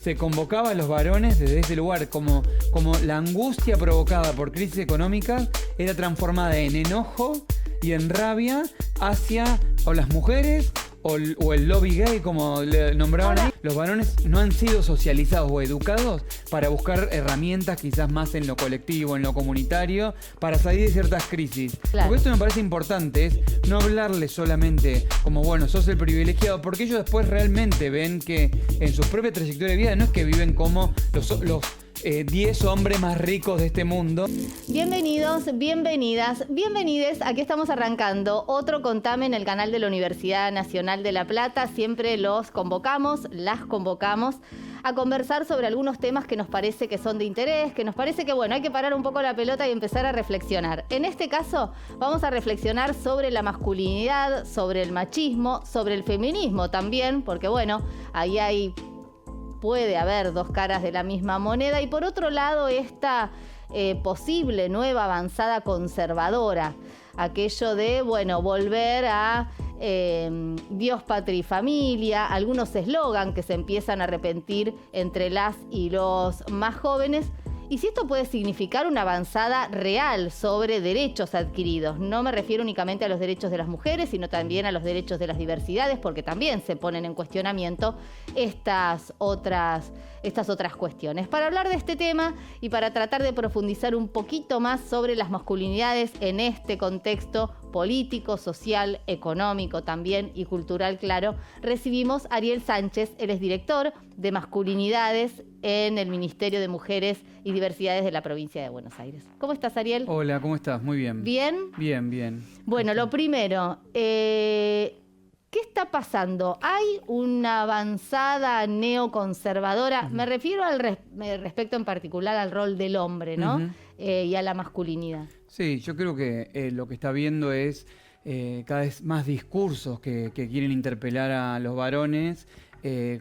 se convocaba a los varones desde ese lugar, como la angustia provocada por crisis económicas era transformada en enojo y en rabia hacia o las mujeres o el lobby gay, como le nombraban ahí. Los varones no han sido socializados o educados para buscar herramientas quizás más en lo colectivo, en lo comunitario, para salir de ciertas crisis. Claro. Porque esto me parece importante, es no hablarles solamente como, bueno, sos el privilegiado, porque ellos después realmente ven que en su propia trayectoria de vida no es que viven como los 10 hombres más ricos de este mundo. Bienvenidos, bienvenidas, bienvenides. Aquí estamos arrancando otro Contame en el canal de la Universidad Nacional de La Plata. Siempre las convocamos a conversar sobre algunos temas que nos parece que son de interés, que nos parece que, bueno, hay que parar un poco la pelota y empezar a reflexionar. En este caso, vamos a reflexionar sobre la masculinidad, sobre el machismo, sobre el feminismo también, porque, bueno, ahí puede haber dos caras de la misma moneda. Y por otro lado, esta posible nueva avanzada conservadora, aquello de, bueno, volver a Dios, patria y familia, algunos eslogan que se empiezan a repetir entre las y los más jóvenes. Y si esto puede significar una avanzada real sobre derechos adquiridos. No me refiero únicamente a los derechos de las mujeres, sino también a los derechos de las diversidades, porque también se ponen en cuestionamiento estas otras cuestiones. Para hablar de este tema y para tratar de profundizar un poquito más sobre las masculinidades en este contexto político, social, económico también y cultural, claro, recibimos a Ariel Sánchez. Él es director de masculinidades en el Ministerio de Mujeres y Diversidades de la provincia de Buenos Aires. ¿Cómo estás, Ariel? Hola, ¿cómo estás? Muy bien. ¿Bien? Bien, bien. Bueno, lo primero, ¿qué está pasando? ¿Hay una avanzada neoconservadora? Me refiero respecto en particular al rol del hombre, ¿no? Uh-huh. Y a la masculinidad. Sí, yo creo que lo que está viendo es cada vez más discursos que quieren interpelar a los varones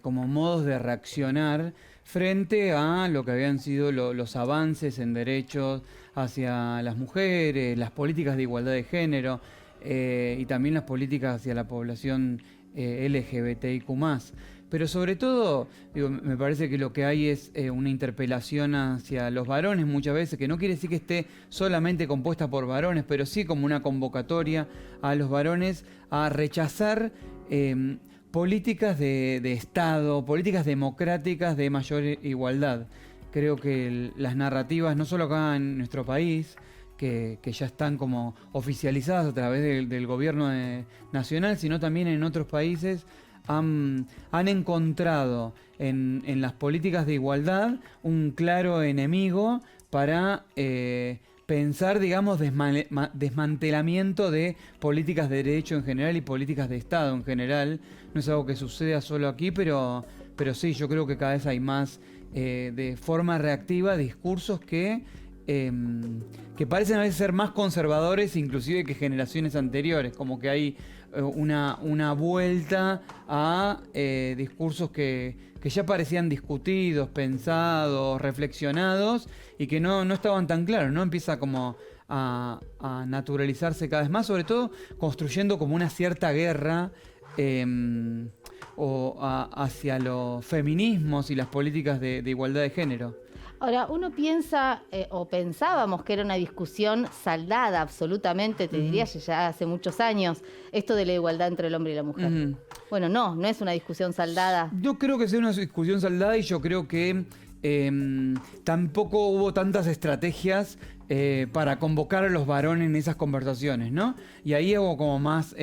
como modos de reaccionar frente a lo que habían sido los avances en derechos hacia las mujeres, las políticas de igualdad de género y también las políticas hacia la población LGBTIQ+. Pero sobre todo, me parece que lo que hay es una interpelación hacia los varones muchas veces, que no quiere decir que esté solamente compuesta por varones, pero sí como una convocatoria a los varones a rechazar políticas de Estado, políticas democráticas de mayor igualdad. Creo que las narrativas, no solo acá en nuestro país, que ya están como oficializadas a través del gobierno nacional, sino también en otros países, han encontrado en las políticas de igualdad un claro enemigo para pensar, digamos, desmantelamiento de políticas de derecho en general y políticas de Estado en general. No es algo que suceda solo aquí, pero sí, yo creo que cada vez hay más de forma reactiva discursos que parecen a veces ser más conservadores inclusive que generaciones anteriores, como que hay una vuelta a discursos que ya parecían discutidos, pensados, reflexionados y que no estaban tan claros, ¿no? Empieza como a naturalizarse cada vez más, sobre todo construyendo como una cierta guerra hacia los feminismos y las políticas de igualdad de género. Ahora, uno piensa, o pensábamos que era una discusión saldada absolutamente, te diría ya hace muchos años, esto de la igualdad entre el hombre y la mujer. Bueno, no es una discusión saldada. No creo que sea una discusión saldada y yo creo que tampoco hubo tantas estrategias para convocar a los varones en esas conversaciones, ¿no? Y ahí hago como más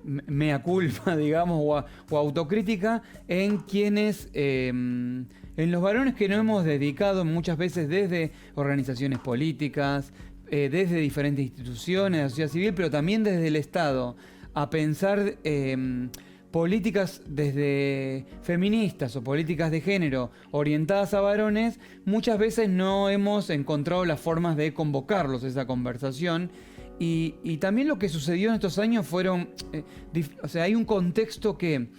mea culpa, digamos, o autocrítica en quienes... en los varones que nos hemos dedicado muchas veces desde organizaciones políticas, desde diferentes instituciones de la sociedad civil, pero también desde el Estado, a pensar políticas desde feministas o políticas de género orientadas a varones, muchas veces no hemos encontrado las formas de convocarlos a esa conversación. Y también lo que sucedió en estos años fueron... hay un contexto que...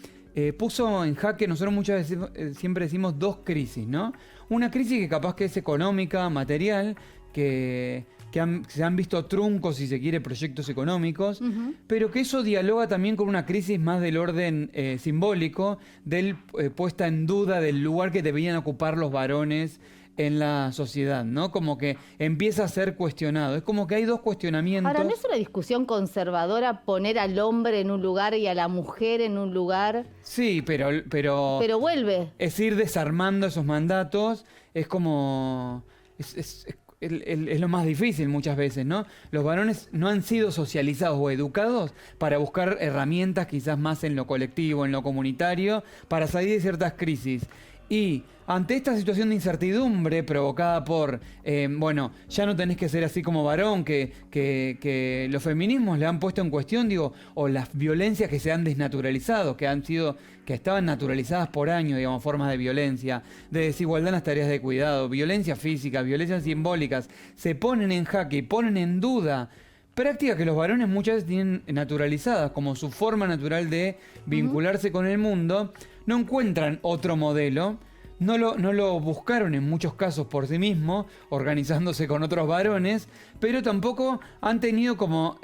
puso en jaque, nosotros muchas veces siempre decimos dos crisis, ¿no? Una crisis que capaz que es económica, material, que se han visto truncos, si se quiere, proyectos económicos, pero que eso dialoga también con una crisis más del orden simbólico, del puesta en duda del lugar que deberían ocupar los varones en la sociedad, ¿no? Como que empieza a ser cuestionado. Es como que hay dos cuestionamientos. Ahora, ¿no es una discusión conservadora poner al hombre en un lugar y a la mujer en un lugar? Sí, pero vuelve. Es ir desarmando esos mandatos, es como... Es lo más difícil muchas veces, ¿no? Los varones no han sido socializados o educados para buscar herramientas quizás más en lo colectivo, en lo comunitario, para salir de ciertas crisis. Y ante esta situación de incertidumbre provocada por, ya no tenés que ser así como varón, que los feminismos le han puesto en cuestión, o las violencias que se han desnaturalizado, que estaban naturalizadas por años, digamos, formas de violencia, de desigualdad en las tareas de cuidado, violencia física, violencias simbólicas, se ponen en jaque y ponen en duda prácticas que los varones muchas veces tienen naturalizadas como su forma natural de vincularse con el mundo. No encuentran otro modelo, no lo buscaron en muchos casos por sí mismos, organizándose con otros varones, pero tampoco han tenido como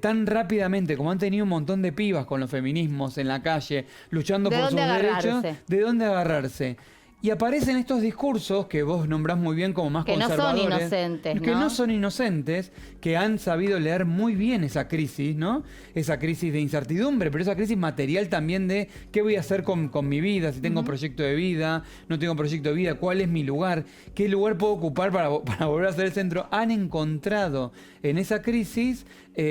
tan rápidamente, como han tenido un montón de pibas con los feminismos en la calle, luchando por sus derechos, de dónde agarrarse. Y aparecen estos discursos que vos nombrás muy bien como más conservadores. Que no son inocentes, ¿no? Que no son inocentes, que han sabido leer muy bien esa crisis, ¿no? Esa crisis de incertidumbre, pero esa crisis material también de qué voy a hacer con mi vida, si tengo proyecto de vida, no tengo proyecto de vida, cuál es mi lugar, qué lugar puedo ocupar para volver a ser el centro. Han encontrado en esa crisis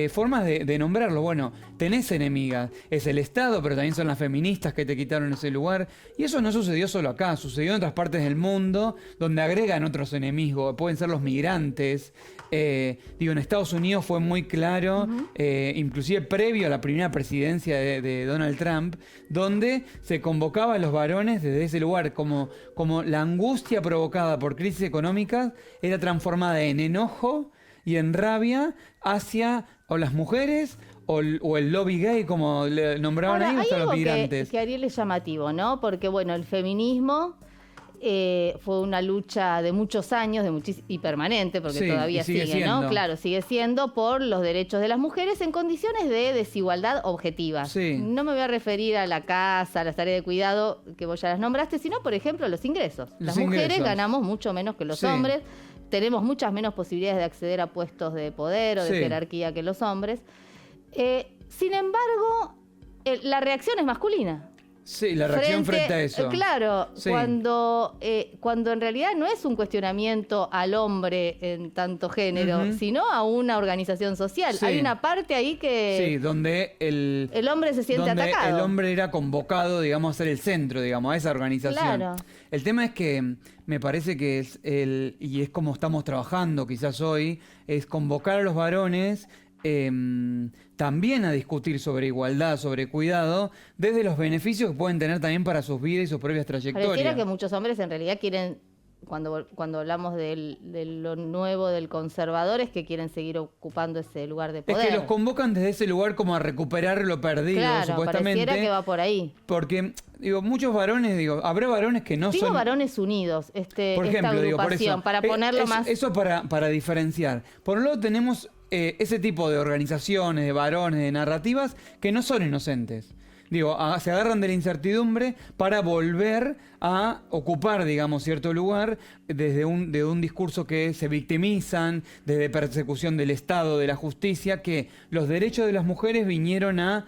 formas de nombrarlo. Bueno, tenés enemigas, es el Estado, pero también son las feministas que te quitaron ese lugar. Y eso no sucedió solo acá, sucedió en otras partes del mundo, donde agregan otros enemigos, pueden ser los migrantes. En Estados Unidos fue muy claro, inclusive previo a la primera presidencia de Donald Trump, donde se convocaba a los varones desde ese lugar, como la angustia provocada por crisis económicas era transformada en enojo y en rabia hacia o las mujeres o el lobby gay, como le nombraban ahí, hasta los migrantes. Que Ariel es llamativo, ¿no? Porque, el feminismo fue una lucha de muchos años, y permanente, porque todavía sigue, ¿no? Claro, sigue siendo por los derechos de las mujeres en condiciones de desigualdad objetiva. Sí. No me voy a referir a la casa, a las tareas de cuidado, que vos ya las nombraste, sino, por ejemplo, a los ingresos. Las mujeres ganamos mucho menos que los hombres, tenemos muchas menos posibilidades de acceder a puestos de poder o de jerarquía que los hombres. Sin embargo, la reacción es masculina. Sí, la reacción frente a eso. Claro, cuando en realidad no es un cuestionamiento al hombre en tanto género, sino a una organización social. Sí. Hay una parte ahí que... Sí, donde el hombre se siente atacado. El hombre era convocado, digamos, a ser el centro, digamos, a esa organización. Claro. El tema es que me parece que y es como estamos trabajando quizás hoy, es convocar a los varones también a discutir sobre igualdad, sobre cuidado, desde los beneficios que pueden tener también para sus vidas y sus propias trayectorias. Pareciera que muchos hombres en realidad quieren, cuando hablamos de lo nuevo del conservador, es que quieren seguir ocupando ese lugar de poder. Es que los convocan desde ese lugar como a recuperar lo perdido, supuestamente. Pareciera que va por ahí. Porque, muchos varones, habrá varones que no son... varones unidos, por ejemplo, esta agrupación, por eso, para ponerlo más... Eso para diferenciar. Por un lado tenemos ese tipo de organizaciones, de varones, de narrativas, que no son inocentes. Se agarran de la incertidumbre para volver a ocupar, digamos, cierto lugar de un discurso que se victimizan, desde persecución del Estado, de la justicia, que los derechos de las mujeres vinieron a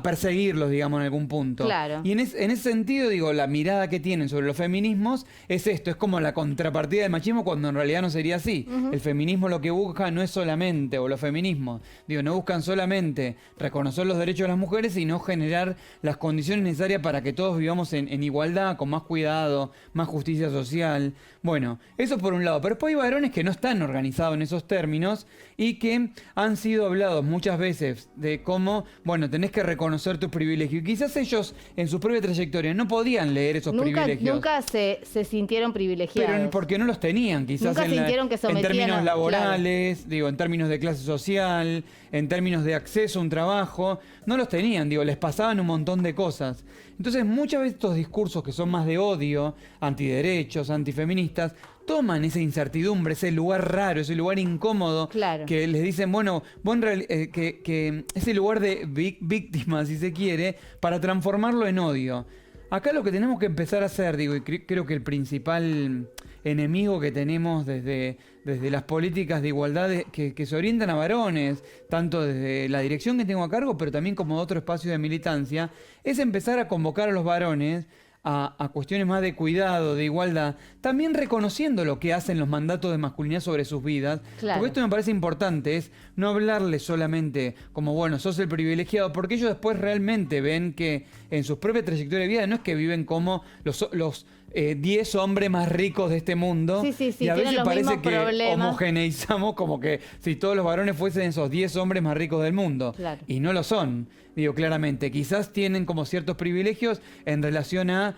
perseguirlos, digamos, en algún punto. Claro. Y en ese sentido, la mirada que tienen sobre los feminismos es esto, es como la contrapartida del machismo, cuando en realidad no sería así. El feminismo lo que busca no es solamente, o los feminismos, no buscan solamente reconocer los derechos de las mujeres, sino generar las condiciones necesarias para que todos vivamos en igualdad, con más cuidado, más justicia social. Bueno, eso por un lado. Pero después hay varones que no están organizados en esos términos y que han sido hablados muchas veces de cómo, tenés que reconocer tus privilegios. Y quizás ellos, en su propia trayectoria, no podían leer esos privilegios. Nunca se sintieron privilegiados. Pero porque no los tenían, quizás nunca sintieron que sometían en términos laborales, en términos de clase social, en términos de acceso a un trabajo. No los tenían, la les pasaban un montón de cosas. Entonces muchas veces estos discursos que son más de odio, antiderechos, antifeministas, toman esa incertidumbre, ese lugar raro, ese lugar incómodo, claro, que les dicen, bueno, que ese lugar de víctima, si se quiere, para transformarlo en odio. Acá lo que tenemos que empezar a hacer, digo, y creo que el principal enemigo que tenemos desde las políticas de igualdad que se orientan a varones, tanto desde la dirección que tengo a cargo, pero también como otro espacio de militancia, es empezar a convocar a los varones a cuestiones más de cuidado, de igualdad, también reconociendo lo que hacen los mandatos de masculinidad sobre sus vidas. Claro. Porque esto me parece importante, es no hablarles solamente como, bueno, sos el privilegiado, porque ellos después realmente ven que en sus propias trayectorias de vida no es que viven como los 10 hombres más ricos de este mundo. Sí, y a veces los parece mismos que problemas. homogeneizamos como que si todos los varones fuesen esos 10 hombres más ricos del mundo. Claro. Y no lo son. Digo, claramente, quizás tienen como ciertos privilegios en relación a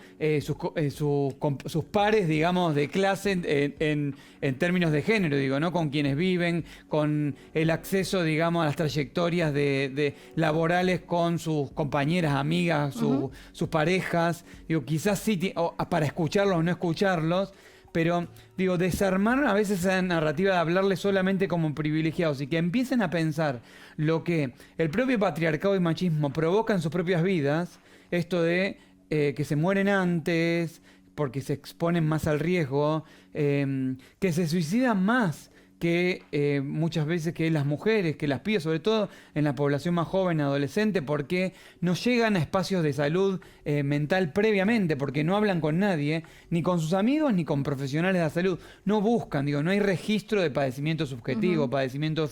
sus pares, digamos, de clase en términos de género, digo, ¿no? Con quienes viven, con el acceso, digamos, a las trayectorias de laborales con sus compañeras, amigas, sus parejas. Digo, quizás sí, para escucharlos o no escucharlos. Pero, digo, desarmar a veces esa narrativa de hablarles solamente como privilegiados y que empiecen a pensar lo que el propio patriarcado y machismo provoca en sus propias vidas, esto de que se mueren antes, porque se exponen más al riesgo, que se suicidan más que muchas veces que las mujeres, que las pibas, sobre todo en la población más joven, adolescente, porque no llegan a espacios de salud mental previamente, porque no hablan con nadie, ni con sus amigos, ni con profesionales de la salud. No buscan, digo, no hay registro de padecimiento subjetivo, padecimiento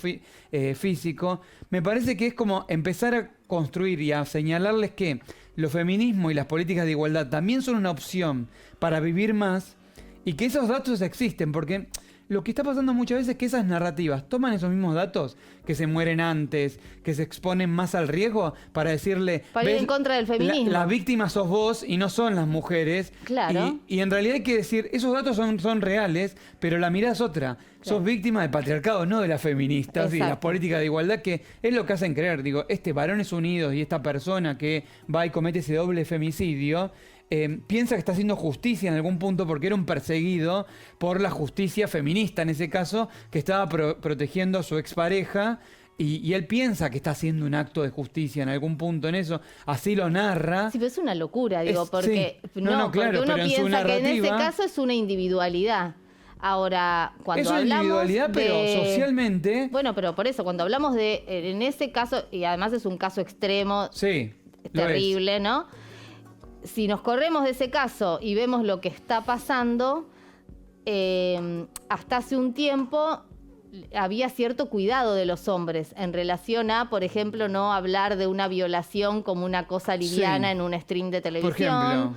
físico. Me parece que es como empezar a construir y a señalarles que los feminismos y las políticas de igualdad también son una opción para vivir más y que esos datos existen, porque lo que está pasando muchas veces es que esas narrativas toman esos mismos datos, que se mueren antes, que se exponen más al riesgo, para decirle... Para ir en contra del feminismo. La víctima sos vos y no son las mujeres. Claro. Y en realidad hay que decir, esos datos son reales, pero la mirada es otra. Claro. Sos víctima del patriarcado, no de las feministas. Exacto. Y de las políticas de igualdad, que es lo que hacen creer. Digo, Varones Unidos y esta persona que va y comete ese doble femicidio... piensa que está haciendo justicia en algún punto porque era un perseguido por la justicia feminista, en ese caso, que estaba protegiendo a su expareja. Y él piensa que está haciendo un acto de justicia en algún punto en eso, así lo narra. Sí, pero es una locura, digo, porque, sí. No, claro, porque uno pero piensa narrativa, que en ese caso es una individualidad. Ahora, cuando es una hablamos individualidad, pero socialmente... Bueno, pero por eso, cuando hablamos de, en ese caso, y además es un caso extremo, sí, terrible, ¿no? Si nos corremos de ese caso y vemos lo que está pasando, hasta hace un tiempo había cierto cuidado de los hombres en relación a, por ejemplo, no hablar de una violación como una cosa liviana en un stream de televisión,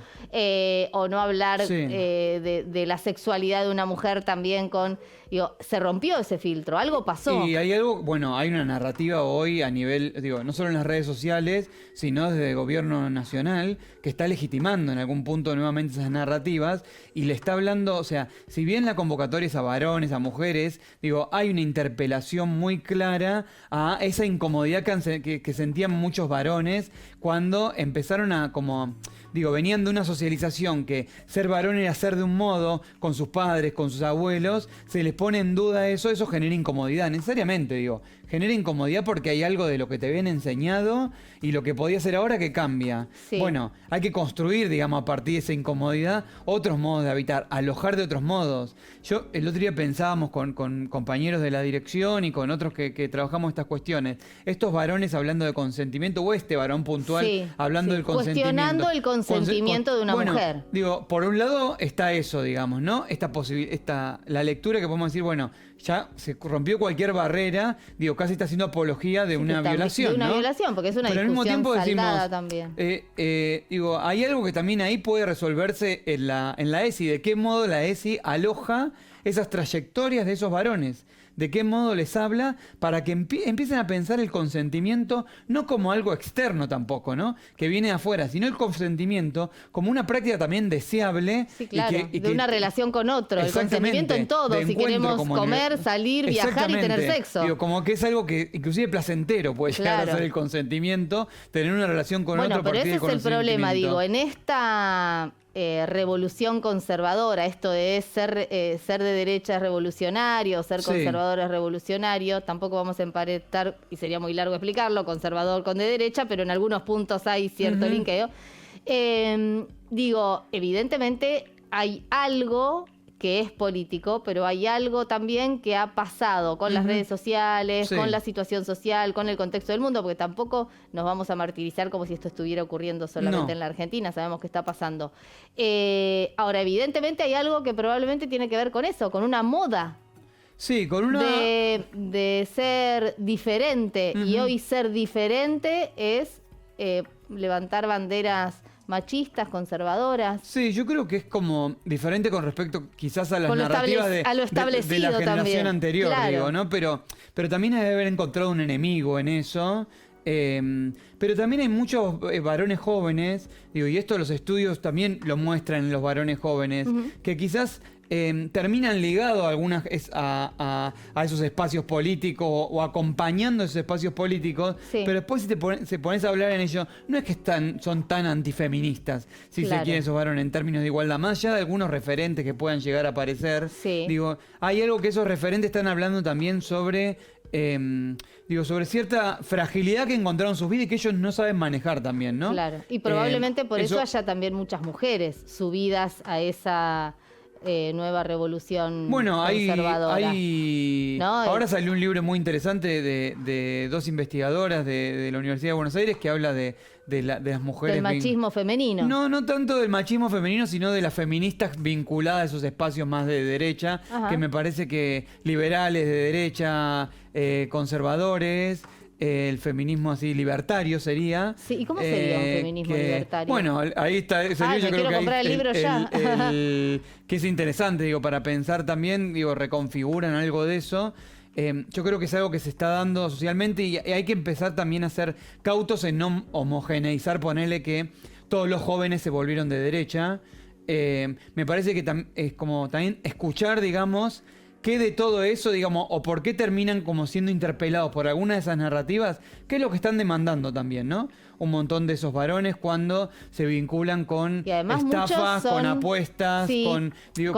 o no hablar de la sexualidad de una mujer también con... Digo, se rompió ese filtro, algo pasó. Y hay algo, bueno, hay una narrativa hoy a nivel, digo, no solo en las redes sociales, sino desde el gobierno nacional, que está legitimando en algún punto nuevamente esas narrativas y le está hablando, o sea, si bien la convocatoria es a varones, a mujeres, digo, hay una interpelación muy clara a esa incomodidad que sentían muchos varones cuando empezaron a como... Digo, venían de una socialización que ser varón era ser de un modo, con sus padres, con sus abuelos, se les pone en duda eso genera incomodidad, necesariamente, digo, genera incomodidad porque hay algo de lo que te habían enseñado y lo que podía ser ahora que cambia. Sí. Bueno, hay que construir, digamos, a partir de esa incomodidad, otros modos de habitar, alojar de otros modos. Yo, el otro día pensábamos con compañeros de la dirección y con otros que trabajamos estas cuestiones, estos varones hablando de consentimiento, o varón puntual hablando del consentimiento. Cuestionando el consentimiento de una mujer. Digo, por un lado está eso, digamos, ¿no? La lectura que podemos decir, bueno, ya se rompió cualquier barrera, digo, casi está haciendo apología de una violación, de una ¿no? violación, porque es una Pero discusión al mismo tiempo saldada decimos, también. Digo, hay algo que también ahí puede resolverse en la ESI, de qué modo la ESI aloja esas trayectorias de esos varones. de qué modo les habla para que empiecen a pensar el consentimiento no como algo externo tampoco, ¿no? Que viene de afuera, sino el consentimiento como una práctica también deseable. Sí, claro, de una relación con otro, el consentimiento en todo, si queremos comer, salir, viajar y tener sexo. Digo, como que es algo que inclusive placentero puede llegar a ser el consentimiento, tener una relación con otro. Bueno, pero ese es el problema, digo, en esta revolución conservadora, esto de ser de derecha es revolucionario, ser conservador es revolucionario, tampoco vamos a emparentar, y sería muy largo explicarlo, conservador con de derecha, pero en algunos puntos hay cierto linkeo. Digo, evidentemente hay algo que es político, pero hay algo también que ha pasado con las redes sociales, con la situación social, con el contexto del mundo, porque tampoco nos vamos a martirizar como si esto estuviera ocurriendo solamente en la Argentina, sabemos que está pasando. Ahora, evidentemente hay algo que probablemente tiene que ver con eso, con una moda. Sí, con una... De ser diferente, y hoy ser diferente es levantar banderas machistas, conservadoras. Sí, yo creo que es como diferente con respecto quizás a las narrativas de la generación también anterior, claro. Digo, ¿no? Pero también hay que haber encontrado un enemigo en eso. Pero también hay muchos varones jóvenes, digo, y esto los estudios también lo muestran en los varones jóvenes, que quizás terminan ligados a esos espacios políticos o acompañando esos espacios políticos, pero después si se pones a hablar en ellos, no es que son tan antifeministas, si se quiere, esos varones en términos de igualdad, más allá de algunos referentes que puedan llegar a aparecer. Digo, hay algo que esos referentes están hablando también sobre... sobre cierta fragilidad que encontraron en sus vidas y que ellos no saben manejar también, ¿no? Claro, y probablemente por eso haya también muchas mujeres subidas a esa nueva revolución conservadora. ¿No? Ahora salió un libro muy interesante de dos investigadoras de la Universidad de Buenos Aires que habla de las mujeres... Del machismo femenino. No tanto del machismo femenino, sino de las feministas vinculadas a esos espacios más de derecha, que me parece que liberales de derecha, conservadores... el feminismo así libertario sería. Sí, ¿y cómo sería un feminismo libertario? Bueno, ahí está. Yo creo quiero que comprar el libro ya. Que es interesante, digo, para pensar también, digo, reconfiguran algo de eso. Yo creo que es algo que se está dando socialmente y hay que empezar también a ser cautos en no homogeneizar, ponerle que todos los jóvenes se volvieron de derecha. Me parece que es como también escuchar, digamos, qué de todo eso, digamos, o por qué terminan como siendo interpelados por alguna de esas narrativas, qué es lo que están demandando también, ¿no? Un montón de esos varones cuando se vinculan con estafas, con apuestas, con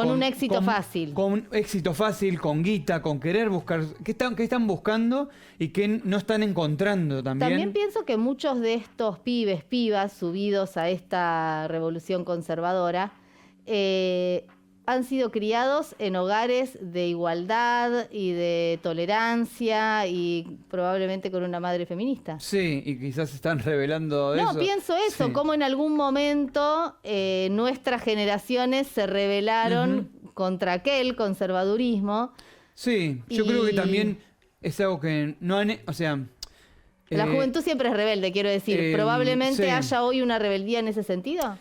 un éxito fácil. Con un éxito fácil, con guita, con querer buscar. ¿Qué están buscando y qué no están encontrando también? También pienso que muchos de estos pibas subidos a esta revolución conservadora, han sido criados en hogares de igualdad y de tolerancia y probablemente con una madre feminista. Sí, y quizás se están revelando de eso. No, pienso eso, como en algún momento nuestras generaciones se rebelaron contra aquel conservadurismo. Sí, yo creo que también es algo que no han... O sea... La juventud siempre es rebelde, quiero decir. ¿Probablemente haya hoy una rebeldía en ese sentido?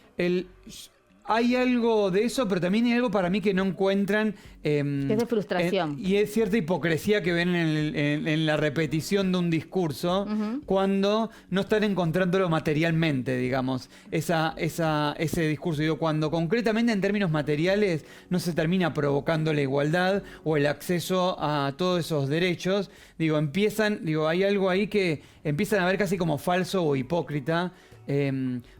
Hay algo de eso, pero también hay algo para mí que no encuentran... que es de frustración. Y es cierta hipocresía que ven en la repetición de un discurso cuando no están encontrándolo materialmente, digamos, ese discurso. Digo, cuando concretamente en términos materiales no se termina provocando la igualdad o el acceso a todos esos derechos, hay algo ahí que empiezan a ver casi como falso o hipócrita.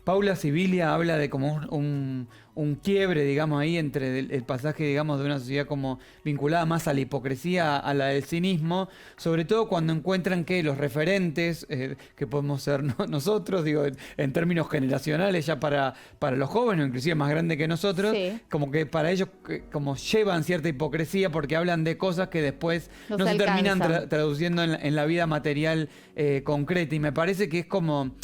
Paula Sibilia habla de como un quiebre, digamos, ahí entre el pasaje, digamos, de una sociedad como vinculada más a la hipocresía, a la del cinismo, sobre todo cuando encuentran que los referentes, que podemos ser nosotros, digo, en términos generacionales ya para los jóvenes, inclusive más grandes que nosotros, como que para ellos como llevan cierta hipocresía porque hablan de cosas que después no se terminan traduciendo en la vida material concreta, y me parece que es como...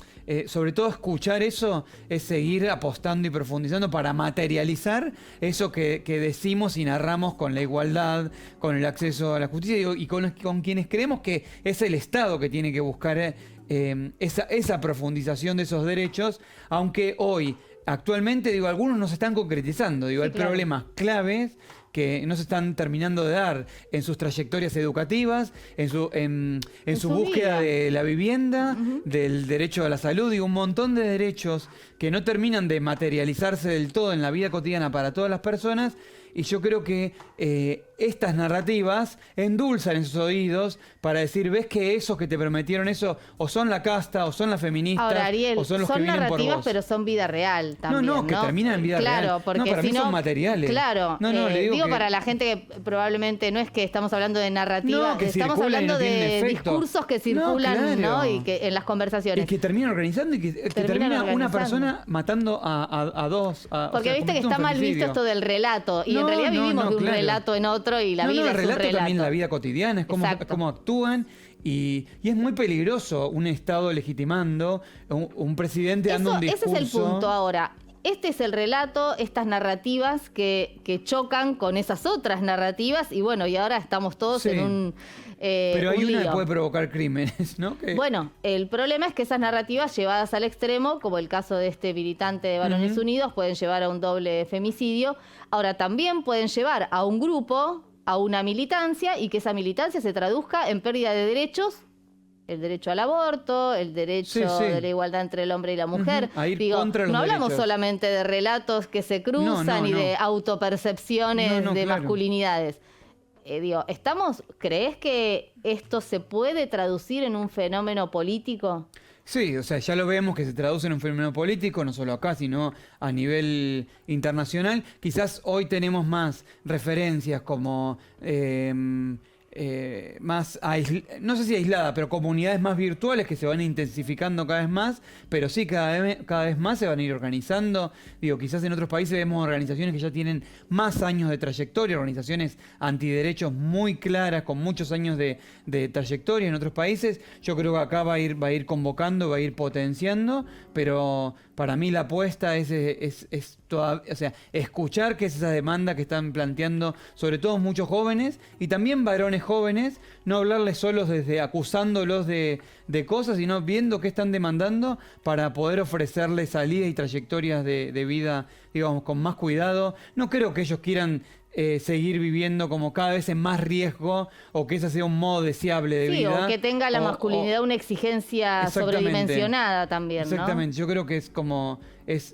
sobre todo escuchar eso es seguir apostando y profundizando para materializar eso que decimos y narramos con la igualdad, con el acceso a la justicia y con quienes creemos que es el Estado que tiene que buscar esa profundización de esos derechos, aunque hoy actualmente, digo, algunos no se están concretizando. Digo, Sí, hay claro. problemas claves que no se están terminando de dar en sus trayectorias educativas, en su su búsqueda vida. de la vivienda, del derecho a la salud, y un montón de derechos que no terminan de materializarse del todo en la vida cotidiana para todas las personas. Y yo creo que estas narrativas endulzan en sus oídos para decir, ves que esos que te prometieron eso o son la casta, o son las feministas, Ahora, Ariel, o son los que son vienen por narrativas, vos. pero son vida real también, No, que terminan en vida real. Claro, porque No, para si mí no, son materiales. Claro, No, le digo que- para la gente que probablemente no es que estamos hablando de narrativa, No, que estamos circulan y hablando no tienen de efecto. discursos que No, circulan, claro. ¿no? Y que en las conversaciones. Y que terminan organizando y que termina una organizando. persona matando a dos. Porque viste que está mal visto esto del relato. Y en realidad vivimos de un relato en otro y la vida el es un relato relato. también la vida cotidiana, es Exacto. cómo actúan. Y es muy peligroso un Estado legitimando, un presidente dando un discurso. Ese es el punto ahora. Este es el relato, estas narrativas que chocan con esas otras narrativas y bueno, y ahora estamos todos Sí. en un Pero hay un una que lío. puede provocar crímenes, ¿no? Que- Bueno, el problema es que esas narrativas llevadas al extremo, como el caso de este militante de Varones Unidos, pueden llevar a un doble femicidio. Ahora, también pueden llevar a un grupo, a una militancia, y que esa militancia se traduzca en pérdida de derechos, el derecho al aborto, el derecho Sí, sí. de la igualdad entre el hombre y la mujer. A ir Digo, contra los no hablamos derechos. solamente de relatos que se cruzan No, y no. de autopercepciones No, de claro. masculinidades. ¿Crees que esto se puede traducir en un fenómeno político? Sí, o sea, ya lo vemos que se traduce en un fenómeno político, no solo acá, sino a nivel internacional. Quizás hoy tenemos más referencias como más, no sé si aislada, pero comunidades más virtuales que se van intensificando cada vez más, pero sí, cada vez más se van a ir organizando. Digo, quizás en otros países vemos organizaciones que ya tienen más años de trayectoria, organizaciones antiderechos muy claras, con muchos años de trayectoria en otros países. Yo creo que acá va a ir convocando, va a ir potenciando, pero para mí la apuesta es o sea, escuchar qué es esa demanda que están planteando, sobre todo muchos jóvenes y también varones jóvenes, no hablarles solos desde acusándolos de cosas, sino viendo qué están demandando para poder ofrecerles salidas y trayectorias de vida, digamos, con más cuidado. No creo que ellos quieran seguir viviendo como cada vez en más riesgo o que ese sea un modo deseable de Sí, vida. o que tenga la masculinidad una exigencia Exactamente. sobredimensionada también, ¿no? Exactamente, yo creo que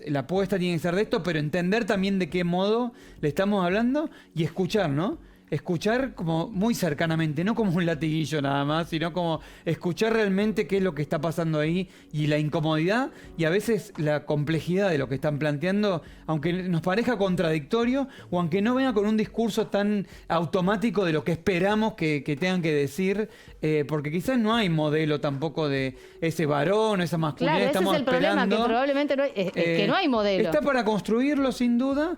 la apuesta tiene que ser de esto, pero entender también de qué modo le estamos hablando y escuchar, ¿no? Escuchar como muy cercanamente, no como un latiguillo nada más, sino como escuchar realmente qué es lo que está pasando ahí y la incomodidad y a veces la complejidad de lo que están planteando, aunque nos parezca contradictorio o aunque no venga con un discurso tan automático de lo que esperamos que tengan que decir, porque quizás no hay modelo tampoco de ese varón o esa masculinidad. Claro, ese Estamos es el problema, que esperando. probablemente no hay, es que no hay modelo. Está para construirlo sin duda.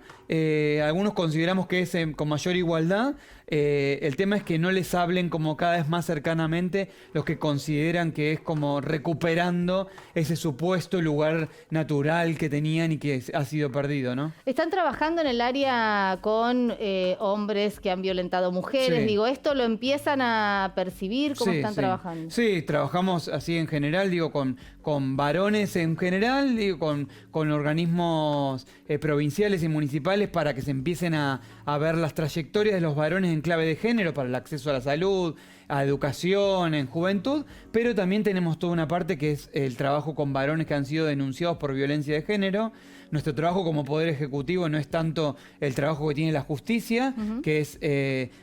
Algunos consideramos que es con mayor igualdad. El tema es que no les hablen como cada vez más cercanamente los que consideran que es como recuperando ese supuesto lugar natural que tenían y que ha sido perdido, ¿no? Están trabajando en el área con hombres que han violentado mujeres. Sí. Digo, ¿esto lo empiezan a percibir? ¿Cómo Sí, están sí. trabajando? Sí, trabajamos así en general, digo, con varones en general, digo, con organismos provinciales y municipales para que se empiecen a ver las trayectorias de los varones en clave de género para el acceso a la salud, a educación, en juventud, pero también tenemos toda una parte que es el trabajo con varones que han sido denunciados por violencia de género. Nuestro trabajo como Poder Ejecutivo no es tanto el trabajo que tiene la justicia, que es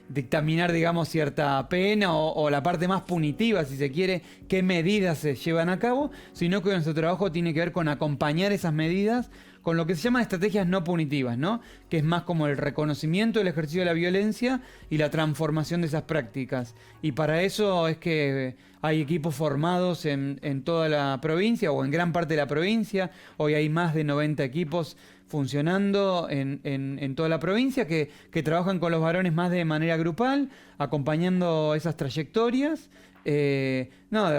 dictaminar, digamos, cierta pena o la parte más punitiva, si se quiere, qué medidas se llevan a cabo, sino que nuestro trabajo tiene que ver con acompañar esas medidas con lo que se llaman estrategias no punitivas, ¿no? Que es más como el reconocimiento del ejercicio de la violencia y la transformación de esas prácticas. Y para eso es que hay equipos formados en toda la provincia o en gran parte de la provincia. Hoy hay más de 90 equipos funcionando en toda la provincia que trabajan con los varones más de manera grupal, acompañando esas trayectorias, de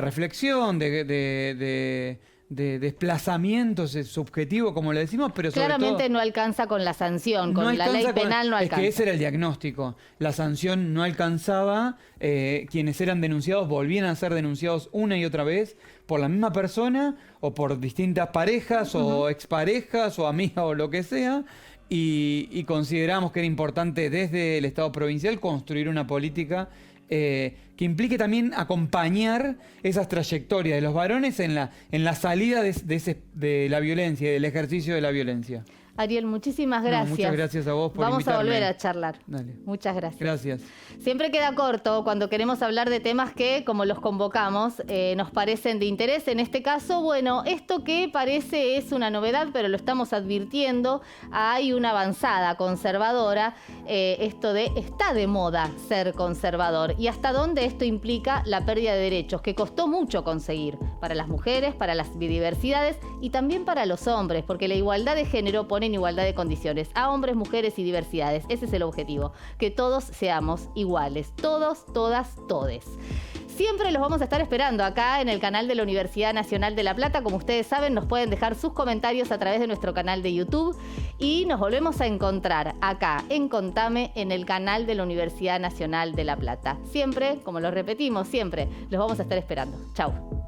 reflexión, de desplazamiento subjetivo, como le decimos, pero sobre claramente todo, no alcanza con la sanción, con no la ley alcanza penal no alcanza. Es que ese era el diagnóstico. La sanción no alcanzaba, quienes eran denunciados volvían a ser denunciados una y otra vez por la misma persona o por distintas parejas o exparejas o amigas o lo que sea. Y consideramos que era importante desde el Estado provincial construir una política que implique también acompañar esas trayectorias de los varones en la salida de la violencia y del ejercicio de la violencia. Ariel, muchísimas gracias. No, muchas gracias a vos por Vamos invitarme. a volver a charlar. Dale. Muchas gracias. Gracias. Siempre queda corto cuando queremos hablar de temas que, como los convocamos, nos parecen de interés. En este caso, bueno, esto que parece es una novedad, pero lo estamos advirtiendo, hay una avanzada conservadora, esto de está de moda ser conservador y hasta dónde esto implica la pérdida de derechos, que costó mucho conseguir para las mujeres, para las bidiversidades y también para los hombres, porque la igualdad de género pone en igualdad de condiciones a hombres, mujeres y diversidades. Ese es el objetivo, que todos seamos iguales, todos, todas, todes. Siempre los vamos a estar esperando acá en el canal de la Universidad Nacional de La Plata. Como ustedes saben, nos pueden dejar sus comentarios a través de nuestro canal de YouTube y nos volvemos a encontrar acá en Contame en el canal de la Universidad Nacional de La Plata. Siempre, como lo repetimos, siempre los vamos a estar esperando. Chau.